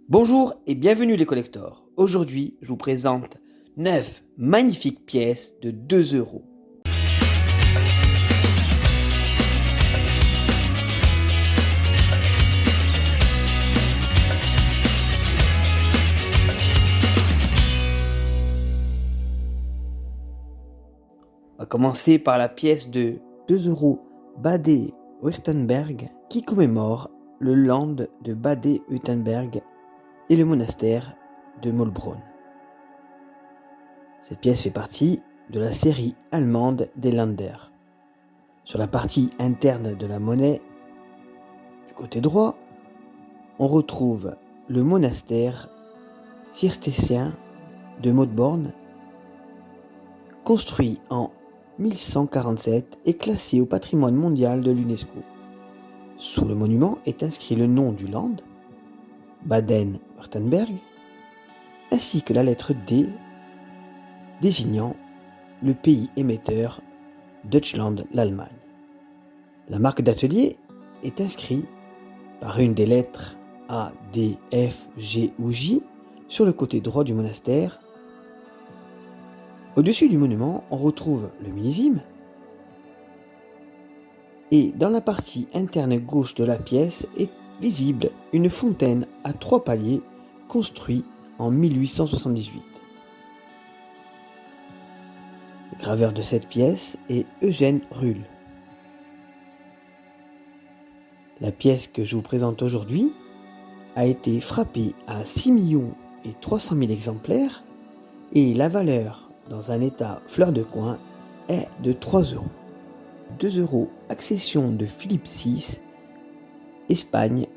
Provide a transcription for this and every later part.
Bonjour et bienvenue les collectors. Aujourd'hui, je vous présente 9 magnifiques pièces de 2 euros. On va commencer par la pièce de 2 euros Bade-Württemberg qui commémore le land de Bade-Württemberg et le monastère de Mollbrunn. Cette pièce fait partie de la série allemande des Länder. Sur la partie interne de la monnaie, du côté droit, on retrouve le monastère cistercien de Mollbrunn, construit en 1147 et classé au patrimoine mondial de l'UNESCO. Sous le monument est inscrit le nom du land, Baden-Württemberg, ainsi que la lettre D désignant le pays émetteur Deutschland, l'Allemagne. La marque d'atelier est inscrite par une des lettres A, D, F, G ou J sur le côté droit du monastère. Au-dessus du monument, on retrouve le millésime et dans la partie interne gauche de la pièce est visible une fontaine à 3 paliers construite en 1878. Le graveur de cette pièce est Eugène Ruhl. La pièce que je vous présente aujourd'hui a été frappée à 6 300 000 exemplaires et la valeur dans un état fleur de coin est de 3 euros. 2 euros accession de Philippe VI, Espagne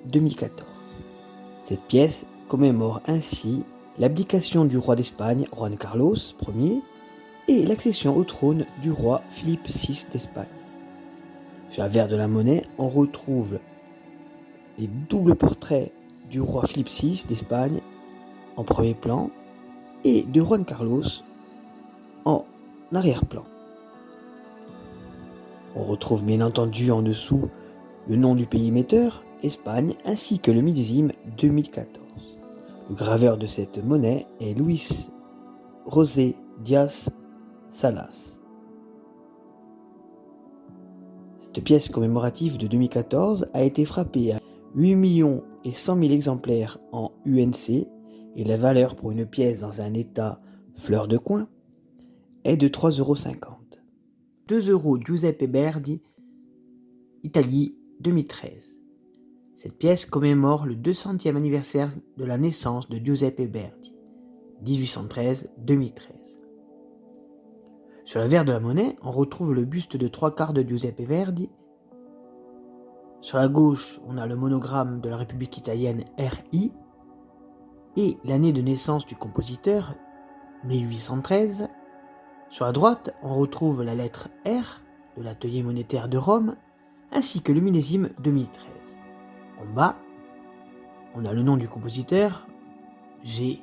2014. Cette pièce commémore ainsi l'abdication du roi d'Espagne, Juan Carlos Ier, et l'accession au trône du roi Philippe VI d'Espagne. Sur la verre de la monnaie, on retrouve les doubles portraits du roi Philippe VI d'Espagne en premier plan et de Juan Carlos en arrière-plan. On retrouve bien entendu en dessous le nom du pays émetteur, Espagne, ainsi que le millésime 2014. Le graveur de cette monnaie est Luis José Díaz Salas. Cette pièce commémorative de 2014 a été frappée à 8 100 000 exemplaires en UNC et la valeur pour une pièce dans un état fleur de coin est de 3,50 euros. 2 euros Giuseppe Verdi, Italie 2013. Cette pièce commémore le 200e anniversaire de la naissance de Giuseppe Verdi, 1813-2013. Sur la verre de la monnaie, on retrouve le buste de 3/4 de Giuseppe Verdi. Sur la gauche, on a le monogramme de la République italienne RI et l'année de naissance du compositeur, 1813. Sur la droite, on retrouve la lettre R de l'atelier monétaire de Rome, ainsi que le millésime 2013. En bas, on a le nom du compositeur, G.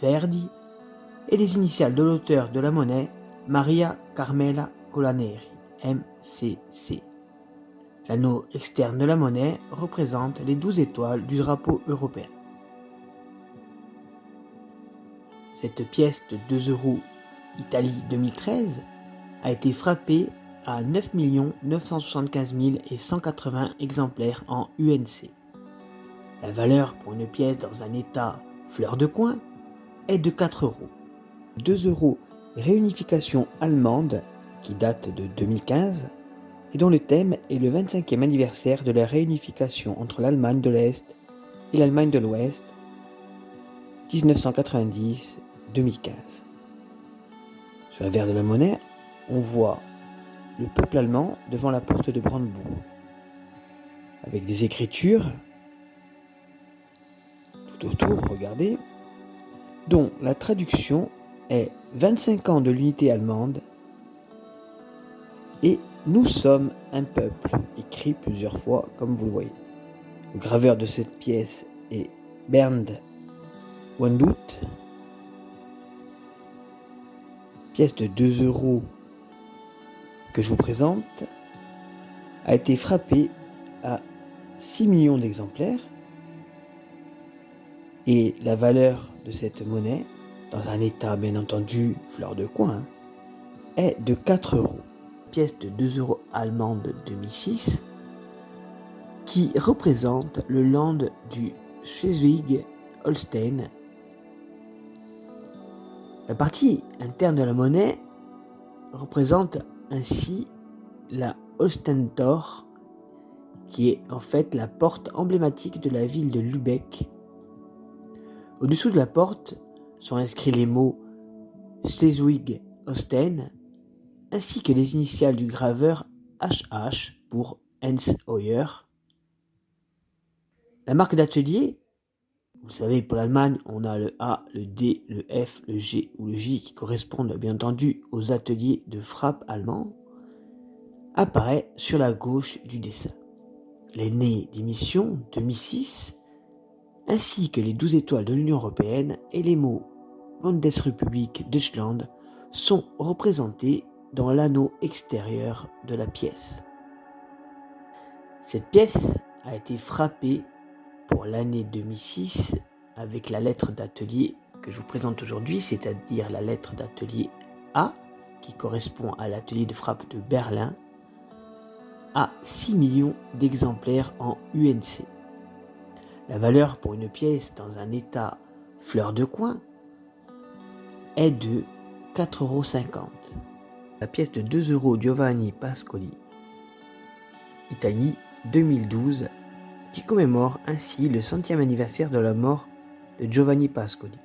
Verdi, et les initiales de l'auteur de la monnaie, Maria Carmela Colaneri, MCC. L'anneau externe de la monnaie représente les 12 étoiles du drapeau européen. Cette pièce de 2 euros Italie 2013 a été frappée à 9 975 180 exemplaires en UNC. La valeur pour une pièce dans un état fleur de coin est de 4 euros. 2 euros réunification allemande qui date de 2015 et dont le thème est le 25e anniversaire de la réunification entre l'Allemagne de l'Est et l'Allemagne de l'Ouest 1990-2015. Sur la verre de la monnaie, on voit le peuple allemand devant la porte de Brandebourg, avec des écritures tout autour, regardez, dont la traduction est 25 ans de l'unité allemande et nous sommes un peuple, écrit plusieurs fois comme vous le voyez. Le graveur de cette pièce est Bernd Wandut. Pièce de 2 euros que je vous présente a été frappée à 6 millions d'exemplaires Et la valeur de cette monnaie, dans un état bien entendu fleur de coin, est de 4 euros. Pièce de 2 euros allemande de 2006 qui représente le land du Schleswig-Holstein. La partie interne de la monnaie représente ainsi la Holstentor, qui est en fait la porte emblématique de la ville de Lübeck. Au-dessous de la porte sont inscrits les mots Schleswig-Holstein ainsi que les initiales du graveur HH pour Hans Hoyer. La marque d'atelier, vous savez, pour l'Allemagne, on a le A, le D, le F, le G ou le J qui correspondent bien entendu aux ateliers de frappe allemands, apparaît sur la gauche du dessin. L'année d'émission 2006, ainsi que les 12 étoiles de l'Union européenne et les mots Bundesrepublik Deutschland sont représentés dans l'anneau extérieur de la pièce. Cette pièce a été frappée pour l'année 2006 avec la lettre d'atelier que je vous présente aujourd'hui, c'est-à-dire la lettre d'atelier A, qui correspond à l'atelier de frappe de Berlin, à 6 millions d'exemplaires en UNC. La valeur pour une pièce dans un état fleur de coin est de 4,50 €. La pièce de 2 € Giovanni Pascoli, Italie 2012, qui commémore ainsi le 100e anniversaire de la mort de Giovanni Pascoli.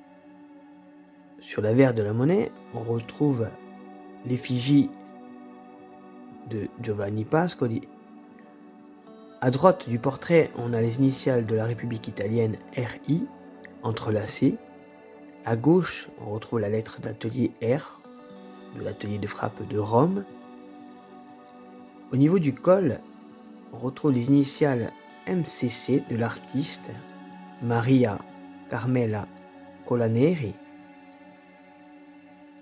Sur l'avers de la monnaie, on retrouve l'effigie de Giovanni Pascoli. À droite du portrait, on a les initiales de la République italienne RI entrelacées. À gauche, on retrouve la lettre d'atelier R de l'atelier de frappe de Rome. Au niveau du col, on retrouve les initiales MCC de l'artiste Maria Carmela Colaneri.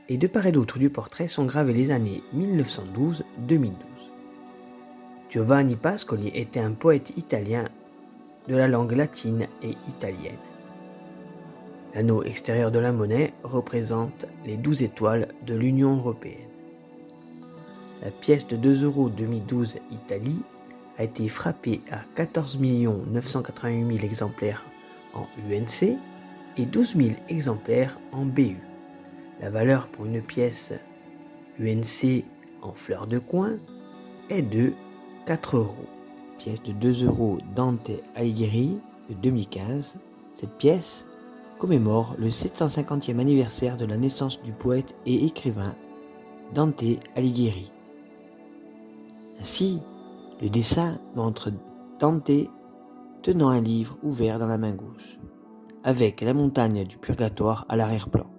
Et de part et d'autre du portrait sont gravées les années 1912-2012. Giovanni Pascoli était un poète italien de la langue latine et italienne. L'anneau extérieur de la monnaie représente les 12 étoiles de l'Union européenne. La pièce de 2 € 2012 Italie a été frappée à 14 988 000 exemplaires en UNC et 12 000 exemplaires en BU. La valeur pour une pièce UNC en fleur de coin est de 4 €. Pièce de 2 € Dante Alighieri de 2015. Cette pièce commémore le 750e anniversaire de la naissance du poète et écrivain Dante Alighieri. Ainsi, le dessin montre Dante tenant un livre ouvert dans la main gauche, avec la montagne du Purgatoire à l'arrière-plan,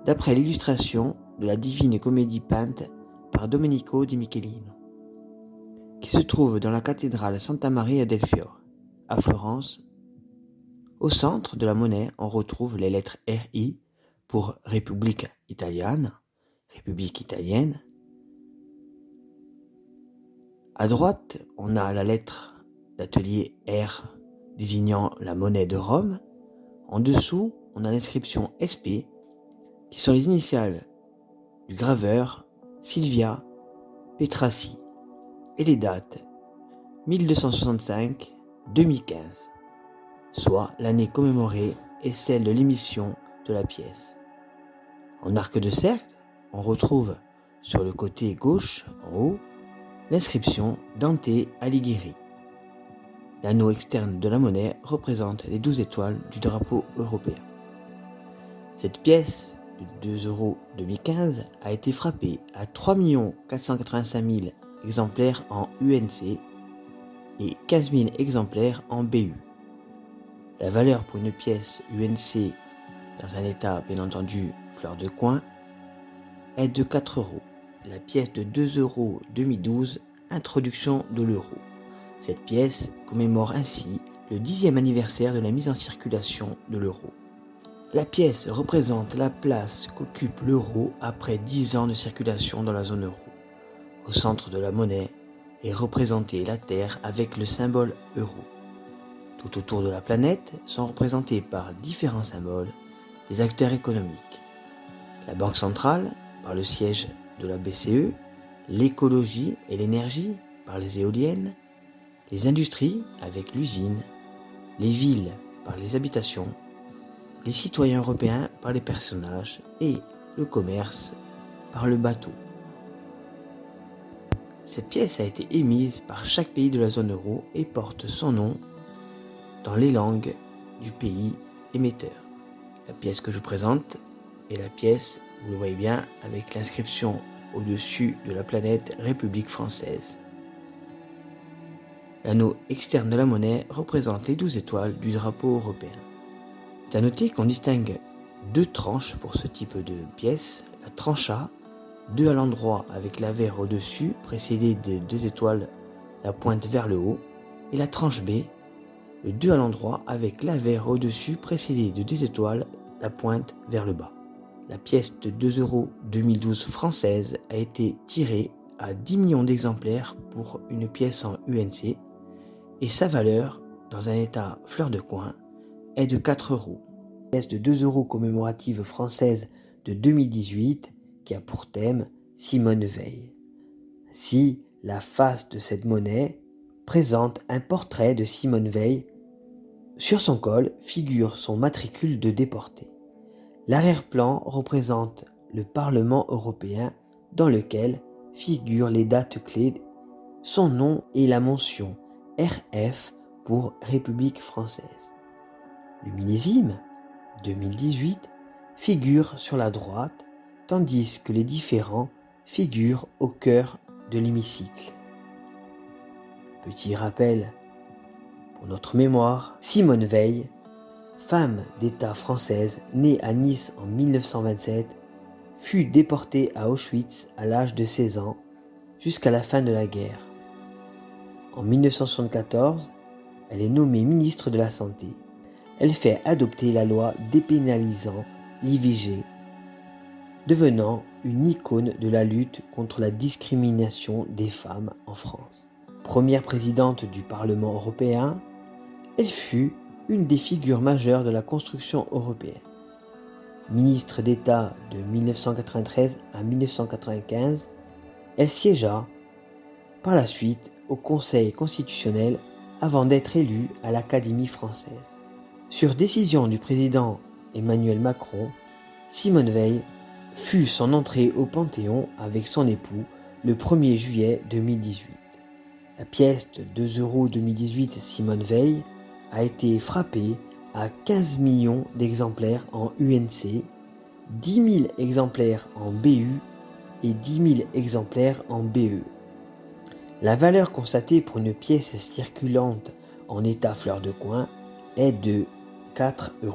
d'après l'illustration de la Divine Comédie peinte par Domenico di Michelino, qui se trouve dans la cathédrale Santa Maria del Fiore, à Florence. Au centre de la monnaie, on retrouve les lettres RI pour République italienne, République italienne. À droite, on a la lettre d'atelier R désignant la monnaie de Rome. En dessous, on a l'inscription SP, qui sont les initiales du graveur Silvia Petrassi, et les dates 1265-2015, soit l'année commémorée et celle de l'émission de la pièce. En arc de cercle, on retrouve sur le côté gauche, en haut, l'inscription Dante Alighieri. L'anneau externe de la monnaie représente les 12 étoiles du drapeau européen. Cette pièce de 2 € 2015 a été frappée à 3 485 000 exemplaires en UNC et 15 000 exemplaires en BU. La valeur pour une pièce UNC dans un état bien entendu fleur de coin est de 4 €. La pièce de 2 € 2012, introduction de l'euro. Cette pièce commémore ainsi le 10e anniversaire de la mise en circulation de l'euro. La pièce représente la place qu'occupe l'euro après 10 ans de circulation dans la zone euro. Au centre de la monnaie est représentée la Terre avec le symbole euro. Tout autour de la planète sont représentés par différents symboles des acteurs économiques. La Banque centrale, par le siège de la BCE, l'écologie et l'énergie, par les éoliennes, les industries, avec l'usine, les villes, par les habitations, les citoyens européens, par les personnages, et le commerce, par le bateau. Cette pièce a été émise par chaque pays de la zone euro et porte son nom dans les langues du pays émetteur. La pièce que je vous présente est la pièce, vous le voyez bien, avec l'inscription au-dessus de la planète République française. L'anneau externe de la monnaie représente les 12 étoiles du drapeau européen. Il est à noter qu'on distingue deux tranches pour ce type de pièce. La tranche A, 2 à l'endroit avec l'avers au-dessus, précédé de 2 étoiles, la pointe vers le haut, et la tranche B, le 2 à l'endroit avec l'avers au-dessus, précédé de 2 étoiles, la pointe vers le bas. La pièce de 2 € 2012 française a été tirée à 10 millions d'exemplaires pour une pièce en UNC, et sa valeur, dans un état fleur de coin, est de 4 €. La pièce de 2 € commémorative française de 2018 qui a pour thème Simone Veil. Ainsi, la face de cette monnaie présente un portrait de Simone Veil. Sur son col figure son matricule de déporté. L'arrière-plan représente le Parlement européen dans lequel figurent les dates clés, son nom et la mention RF pour République française. Le millésime 2018 figure sur la droite, tandis que les différents figurent au cœur de l'hémicycle. Petit rappel pour notre mémoire, Simone Veil, femme d'État française née à Nice en 1927, fut déportée à Auschwitz à l'âge de 16 ans jusqu'à la fin de la guerre. En 1974, elle est nommée ministre de la Santé. Elle fait adopter la loi dépénalisant l'IVG, devenant une icône de la lutte contre la discrimination des femmes en France. Première présidente du Parlement européen, elle fut une des figures majeures de la construction européenne. Ministre d'État de 1993 à 1995, elle siégea par la suite au Conseil constitutionnel avant d'être élue à l'Académie française. Sur décision du président Emmanuel Macron, Simone Veil fut son entrée au Panthéon avec son époux le 1er juillet 2018. La pièce de 2 € 2018 Simone Veil a été frappée à 15 millions d'exemplaires en UNC, 10 000 exemplaires en BU et 10 000 exemplaires en BE. La valeur constatée pour une pièce circulante en état fleur de coin est de 4 €.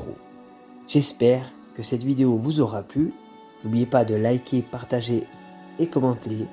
J'espère que cette vidéo vous aura plu. N'oubliez pas de liker, partager et commenter.